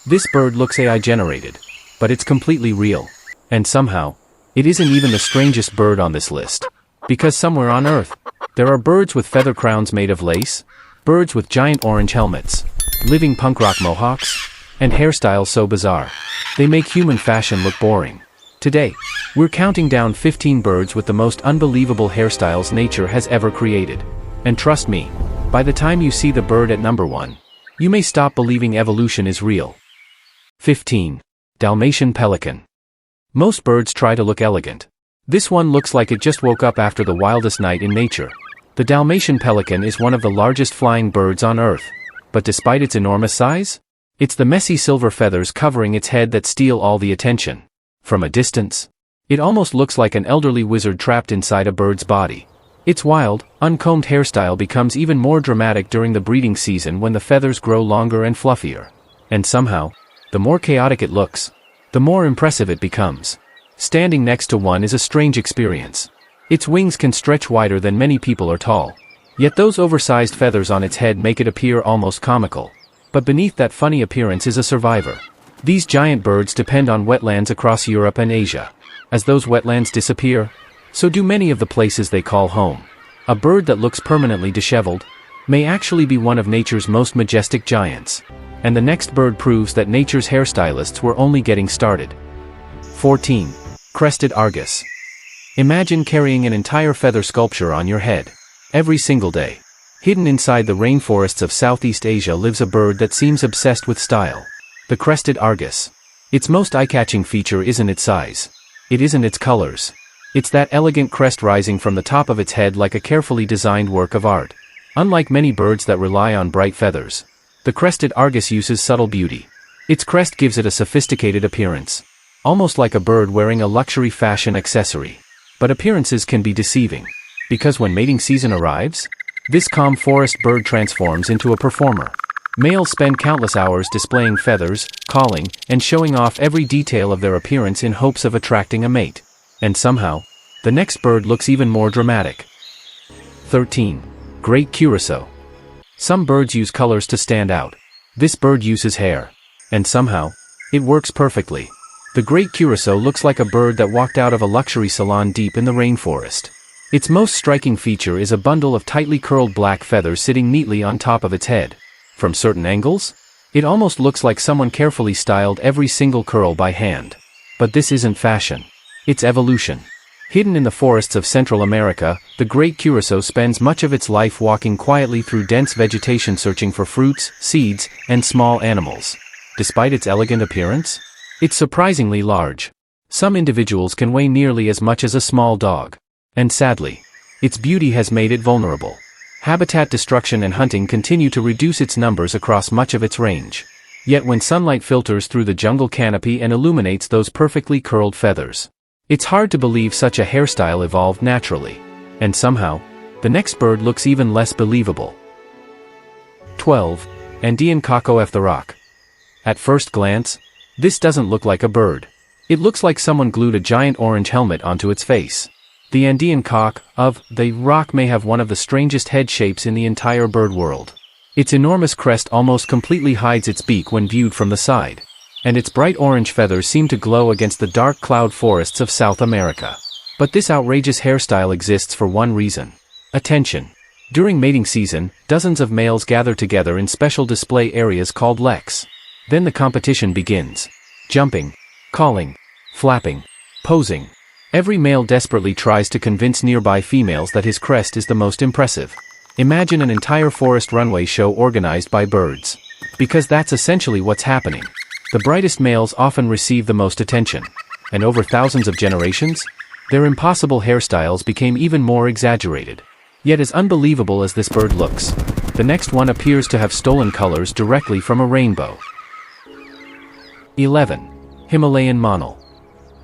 This bird looks AI generated, but it's completely real. And somehow, it isn't even the strangest bird on this list. Because somewhere on Earth, there are birds with feather crowns made of lace, birds with giant orange helmets, living punk rock mohawks, and hairstyles so bizarre, they make human fashion look boring. Today, we're counting down 15 birds with the most unbelievable hairstyles nature has ever created. And trust me, by the time you see the bird at number 1, you may stop believing evolution is real. 15. Dalmatian pelican. Most birds try to look elegant. This one looks like it just woke up after the wildest night in nature. The Dalmatian pelican is one of the largest flying birds on Earth. But despite its enormous size, it's the messy silver feathers covering its head that steal all the attention. From a distance, it almost looks like an elderly wizard trapped inside a bird's body. Its wild, uncombed hairstyle becomes even more dramatic during the breeding season when the feathers grow longer and fluffier. And somehow, the more chaotic it looks, the more impressive it becomes. Standing next to one is a strange experience. Its wings can stretch wider than many people are tall. Yet those oversized feathers on its head make it appear almost comical. But beneath that funny appearance is a survivor. These giant birds depend on wetlands across Europe and Asia. As those wetlands disappear, so do many of the places they call home. A bird that looks permanently disheveled may actually be one of nature's most majestic giants. And the next bird proves that nature's hairstylists were only getting started. 14. Crested argus. Imagine carrying an entire feather sculpture on your head every single day. Hidden inside the rainforests of Southeast Asia lives a bird that seems obsessed with style. The crested argus. Its most eye-catching feature isn't its size. It isn't its colors. It's that elegant crest rising from the top of its head like a carefully designed work of art. Unlike many birds that rely on bright feathers, the crested argus uses subtle beauty. Its crest gives it a sophisticated appearance, almost like a bird wearing a luxury fashion accessory. But appearances can be deceiving, because when mating season arrives, this calm forest bird transforms into a performer. Males spend countless hours displaying feathers, calling, and showing off every detail of their appearance in hopes of attracting a mate. And somehow, the next bird looks even more dramatic. 13. Great curassow. Some birds use colors to stand out. This bird uses hair. And somehow, it works perfectly. The great curassow looks like a bird that walked out of a luxury salon deep in the rainforest. Its most striking feature is a bundle of tightly curled black feathers sitting neatly on top of its head. From certain angles, it almost looks like someone carefully styled every single curl by hand. But this isn't fashion. It's evolution. Hidden in the forests of Central America, the great curassow spends much of its life walking quietly through dense vegetation searching for fruits, seeds, and small animals. Despite its elegant appearance, it's surprisingly large. Some individuals can weigh nearly as much as a small dog. And sadly, its beauty has made it vulnerable. Habitat destruction and hunting continue to reduce its numbers across much of its range. Yet when sunlight filters through the jungle canopy and illuminates those perfectly curled feathers, it's hard to believe such a hairstyle evolved naturally. And somehow, the next bird looks even less believable. 12. Andean cock-o' the rock. At first glance, this doesn't look like a bird. It looks like someone glued a giant orange helmet onto its face. The Andean cock of the rock may have one of the strangest head shapes in the entire bird world. Its enormous crest almost completely hides its beak when viewed from the side, and its bright orange feathers seem to glow against the dark cloud forests of South America. But this outrageous hairstyle exists for one reason: attention. During mating season, dozens of males gather together in special display areas called leks. Then the competition begins. Jumping, calling, flapping, posing. Every male desperately tries to convince nearby females that his crest is the most impressive. Imagine an entire forest runway show organized by birds. Because that's essentially what's happening. The brightest males often receive the most attention. And over thousands of generations, their impossible hairstyles became even more exaggerated. Yet as unbelievable as this bird looks, the next one appears to have stolen colors directly from a rainbow. 11. Himalayan monal.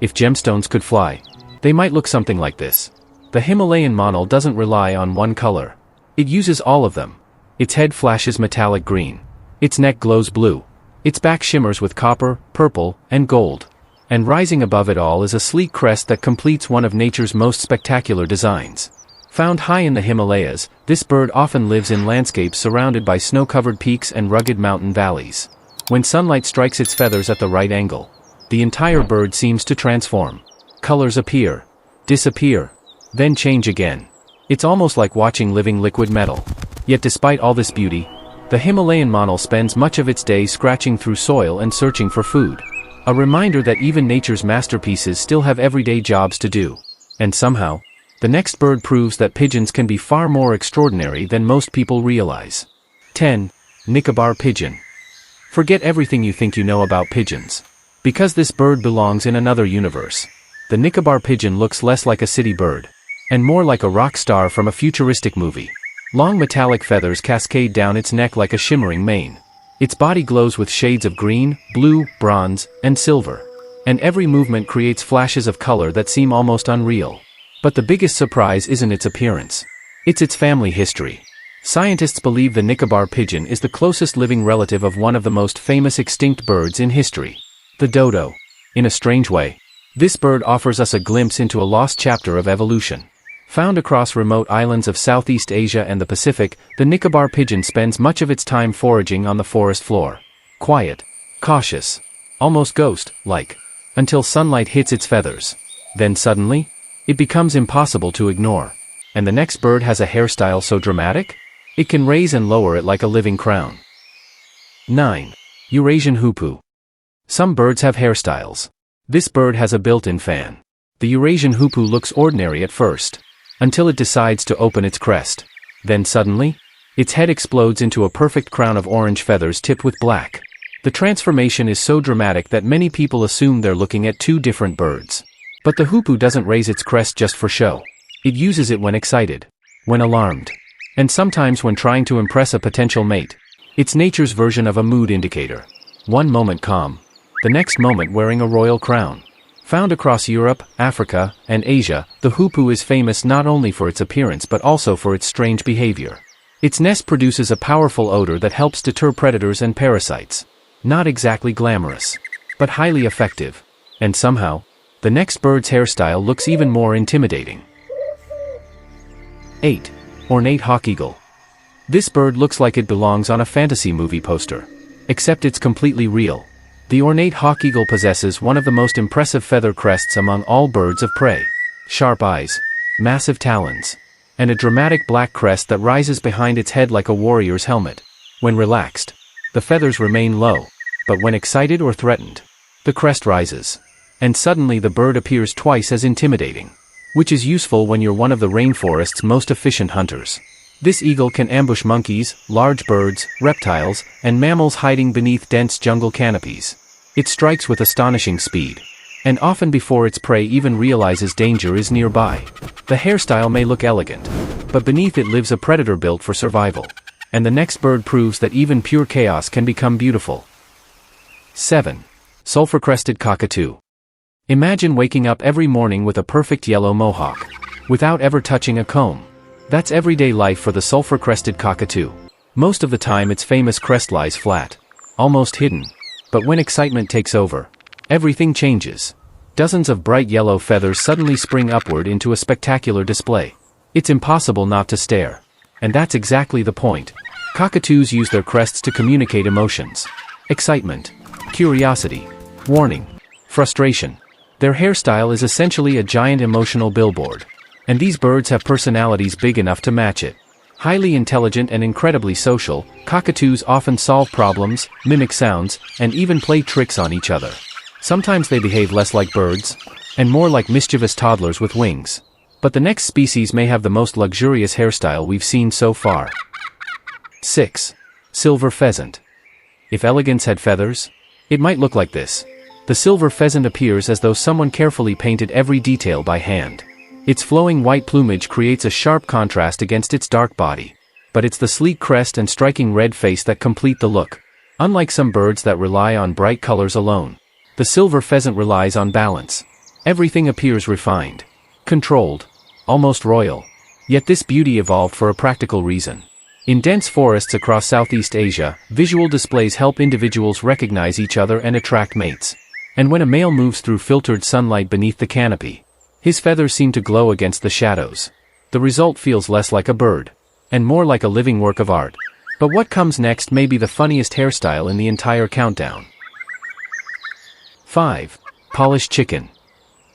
If gemstones could fly, they might look something like this. The Himalayan monal doesn't rely on one color. It uses all of them. Its head flashes metallic green. Its neck glows blue. Its back shimmers with copper, purple, and gold. And rising above it all is a sleek crest that completes one of nature's most spectacular designs. Found high in the Himalayas, this bird often lives in landscapes surrounded by snow-covered peaks and rugged mountain valleys. When sunlight strikes its feathers at the right angle, the entire bird seems to transform. Colors appear, disappear, then change again. It's almost like watching living liquid metal. Yet despite all this beauty, the Himalayan monal spends much of its day scratching through soil and searching for food. A reminder that even nature's masterpieces still have everyday jobs to do. And somehow, the next bird proves that pigeons can be far more extraordinary than most people realize. 10. Nicobar pigeon. Forget everything you think you know about pigeons. Because this bird belongs in another universe. The Nicobar pigeon looks less like a city bird, and more like a rock star from a futuristic movie. Long metallic feathers cascade down its neck like a shimmering mane. Its body glows with shades of green, blue, bronze, and silver. And every movement creates flashes of color that seem almost unreal. But the biggest surprise isn't its appearance. It's its family history. Scientists believe the Nicobar pigeon is the closest living relative of one of the most famous extinct birds in history. The dodo. In a strange way, this bird offers us a glimpse into a lost chapter of evolution. Found across remote islands of Southeast Asia and the Pacific, the Nicobar pigeon spends much of its time foraging on the forest floor. Quiet, cautious, almost ghost-like, until sunlight hits its feathers. Then suddenly, it becomes impossible to ignore. And the next bird has a hairstyle so dramatic, it can raise and lower it like a living crown. 9. Eurasian hoopoe. Some birds have hairstyles. This bird has a built-in fan. The Eurasian hoopoe looks ordinary at first, until it decides to open its crest. Then suddenly, its head explodes into a perfect crown of orange feathers tipped with black. The transformation is so dramatic that many people assume they're looking at two different birds. But the hoopoe doesn't raise its crest just for show. It uses it when excited, when alarmed, and sometimes when trying to impress a potential mate. It's nature's version of a mood indicator. One moment calm, the next moment wearing a royal crown. Found across Europe, Africa, and Asia, the hoopoe is famous not only for its appearance but also for its strange behavior. Its nest produces a powerful odor that helps deter predators and parasites. Not exactly glamorous, but highly effective. And somehow, the next bird's hairstyle looks even more intimidating. 8. Ornate hawk eagle. This bird looks like it belongs on a fantasy movie poster. Except it's completely real. The ornate hawk eagle possesses one of the most impressive feather crests among all birds of prey. Sharp eyes, massive talons, and a dramatic black crest that rises behind its head like a warrior's helmet. When relaxed, the feathers remain low, but when excited or threatened, the crest rises. And suddenly the bird appears twice as intimidating. Which is useful when you're one of the rainforest's most efficient hunters. This eagle can ambush monkeys, large birds, reptiles, and mammals hiding beneath dense jungle canopies. It strikes with astonishing speed, and often before its prey even realizes danger is nearby. The hairstyle may look elegant, but beneath it lives a predator built for survival. And the next bird proves that even pure chaos can become beautiful. 7. Sulfur-crested cockatoo. Imagine waking up every morning with a perfect yellow mohawk, without ever touching a comb. That's everyday life for the sulfur-crested cockatoo. Most of the time its famous crest lies flat, almost hidden. But when excitement takes over, everything changes. Dozens of bright yellow feathers suddenly spring upward into a spectacular display. It's impossible not to stare. And that's exactly the point. Cockatoos use their crests to communicate emotions. Excitement, curiosity, warning, frustration. Their hairstyle is essentially a giant emotional billboard. And these birds have personalities big enough to match it. Highly intelligent and incredibly social, cockatoos often solve problems, mimic sounds, and even play tricks on each other. Sometimes they behave less like birds, and more like mischievous toddlers with wings. But the next species may have the most luxurious hairstyle we've seen so far. 6. Silver pheasant. If elegance had feathers, it might look like this. The silver pheasant appears as though someone carefully painted every detail by hand. Its flowing white plumage creates a sharp contrast against its dark body. But it's the sleek crest and striking red face that complete the look. Unlike some birds that rely on bright colors alone, the silver pheasant relies on balance. Everything appears refined, controlled, almost royal. Yet this beauty evolved for a practical reason. In dense forests across Southeast Asia, visual displays help individuals recognize each other and attract mates. And when a male moves through filtered sunlight beneath the canopy, his feathers seem to glow against the shadows. The result feels less like a bird, and more like a living work of art. But what comes next may be the funniest hairstyle in the entire countdown. 5. Polished chicken.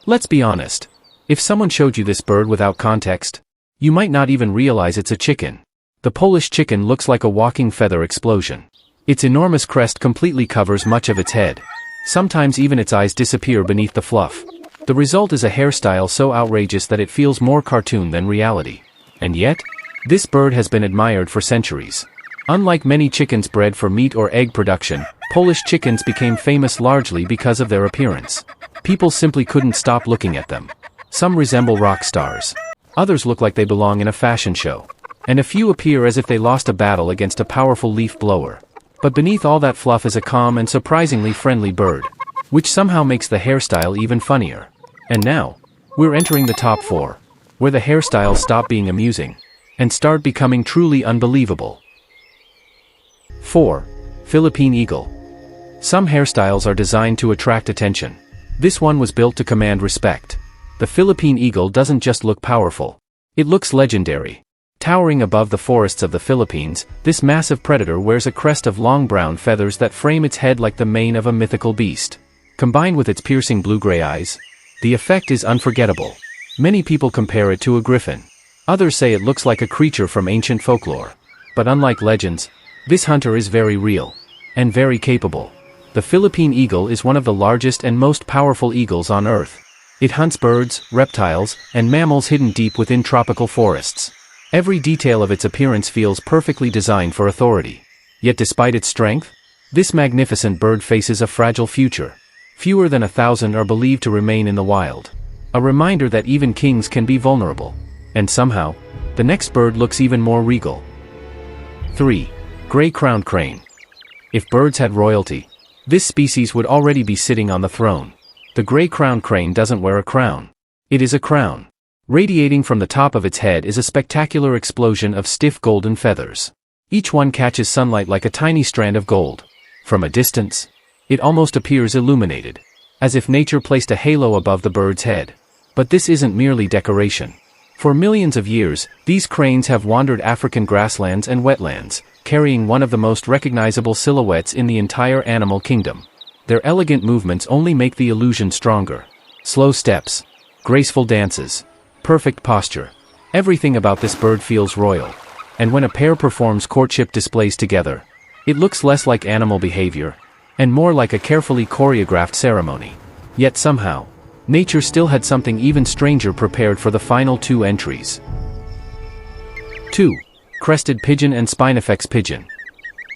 Let's be honest. If someone showed you this bird without context, you might not even realize it's a chicken. The Polish chicken looks like a walking feather explosion. Its enormous crest completely covers much of its head. Sometimes even its eyes disappear beneath the fluff. The result is a hairstyle so outrageous that it feels more cartoon than reality. And yet, this bird has been admired for centuries. Unlike many chickens bred for meat or egg production, Polish chickens became famous largely because of their appearance. People simply couldn't stop looking at them. Some resemble rock stars. Others look like they belong in a fashion show. And a few appear as if they lost a battle against a powerful leaf blower. But beneath all that fluff is a calm and surprisingly friendly bird, which somehow makes the hairstyle even funnier. And now, we're entering the top 4, where the hairstyles stop being amusing and start becoming truly unbelievable. 4. Philippine eagle. Some hairstyles are designed to attract attention. This one was built to command respect. The Philippine eagle doesn't just look powerful. It looks legendary. Towering above the forests of the Philippines, this massive predator wears a crest of long brown feathers that frame its head like the mane of a mythical beast. Combined with its piercing blue-gray eyes, the effect is unforgettable. Many people compare it to a griffin. Others say it looks like a creature from ancient folklore. But unlike legends, this hunter is very real and very capable. The Philippine eagle is one of the largest and most powerful eagles on Earth. It hunts birds, reptiles, and mammals hidden deep within tropical forests. Every detail of its appearance feels perfectly designed for authority. Yet despite its strength, this magnificent bird faces a fragile future. Fewer than 1,000 are believed to remain in the wild. A reminder that even kings can be vulnerable. And somehow, the next bird looks even more regal. 3. Gray-crowned crane. If birds had royalty, this species would already be sitting on the throne. The gray-crowned crane doesn't wear a crown. It is a crown. Radiating from the top of its head is a spectacular explosion of stiff golden feathers. Each one catches sunlight like a tiny strand of gold. From a distance, it almost appears illuminated, as if nature placed a halo above the bird's head. But this isn't merely decoration. For millions of years, these cranes have wandered African grasslands and wetlands, carrying one of the most recognizable silhouettes in the entire animal kingdom. Their elegant movements only make the illusion stronger. Slow steps, graceful dances, perfect posture. Everything about this bird feels royal. And when a pair performs courtship displays together, it looks less like animal behavior, and more like a carefully choreographed ceremony. Yet somehow, nature still had something even stranger prepared for the final 2 entries. 2. Crested pigeon and spinifex pigeon.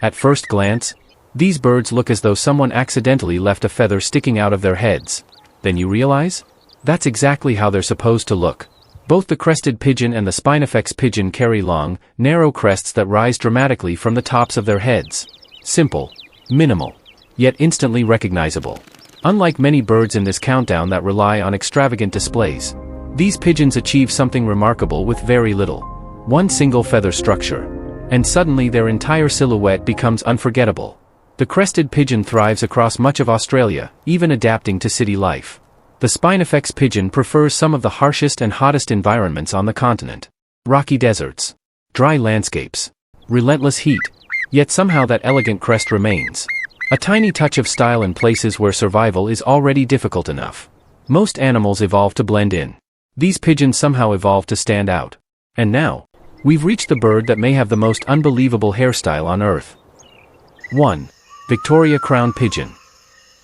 At first glance, these birds look as though someone accidentally left a feather sticking out of their heads. Then you realize? That's exactly how they're supposed to look. Both the crested pigeon and the spinifex pigeon carry long, narrow crests that rise dramatically from the tops of their heads. Simple, minimal, yet instantly recognizable. Unlike many birds in this countdown that rely on extravagant displays, these pigeons achieve something remarkable with very little. One single feather structure. And suddenly their entire silhouette becomes unforgettable. The crested pigeon thrives across much of Australia, even adapting to city life. The spinifex pigeon prefers some of the harshest and hottest environments on the continent. Rocky deserts, dry landscapes, relentless heat. Yet somehow that elegant crest remains. A tiny touch of style in places where survival is already difficult enough. Most animals evolve to blend in. These pigeons somehow evolve to stand out. And now, we've reached the bird that may have the most unbelievable hairstyle on Earth. 1. Victoria crowned pigeon.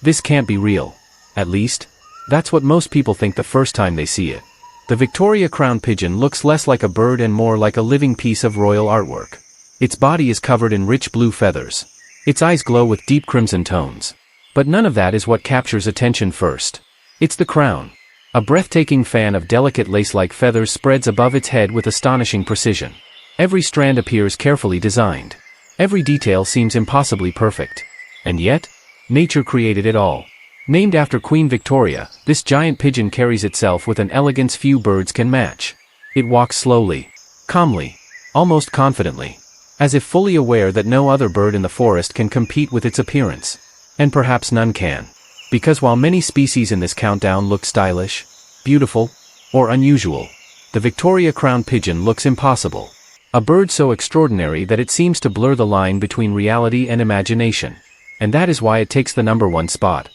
This can't be real. At least, that's what most people think the first time they see it. The Victoria crowned pigeon looks less like a bird and more like a living piece of royal artwork. Its body is covered in rich blue feathers. Its eyes glow with deep crimson tones. But none of that is what captures attention first. It's the crown. A breathtaking fan of delicate lace-like feathers spreads above its head with astonishing precision. Every strand appears carefully designed. Every detail seems impossibly perfect. And yet, nature created it all. Named after Queen Victoria, this giant pigeon carries itself with an elegance few birds can match. It walks slowly, calmly, almost confidently, as if fully aware that no other bird in the forest can compete with its appearance. And perhaps none can. Because while many species in this countdown look stylish, beautiful, or unusual, the Victoria crowned pigeon looks impossible. A bird so extraordinary that it seems to blur the line between reality and imagination. And that is why it takes the #1 spot.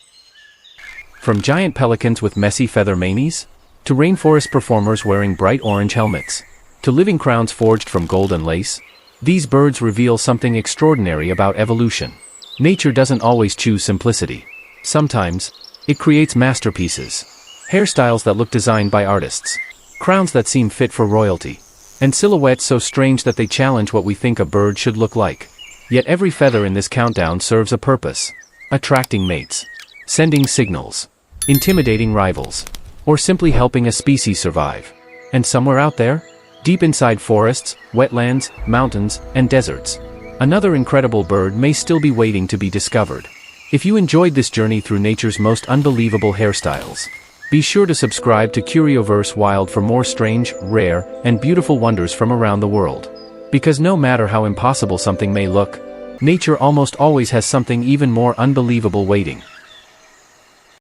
From giant pelicans with messy feather manes, to rainforest performers wearing bright orange helmets, to living crowns forged from golden lace, these birds reveal something extraordinary about evolution. Nature doesn't always choose simplicity. Sometimes, it creates masterpieces. Hairstyles that look designed by artists. Crowns that seem fit for royalty. And silhouettes so strange that they challenge what we think a bird should look like. Yet every feather in this countdown serves a purpose. Attracting mates. Sending signals. Intimidating rivals. Or simply helping a species survive. And somewhere out there, deep inside forests, wetlands, mountains, and deserts, another incredible bird may still be waiting to be discovered. If you enjoyed this journey through nature's most unbelievable hairstyles, be sure to subscribe to CurioVerse Wild for more strange, rare, and beautiful wonders from around the world. Because no matter how impossible something may look, nature almost always has something even more unbelievable waiting.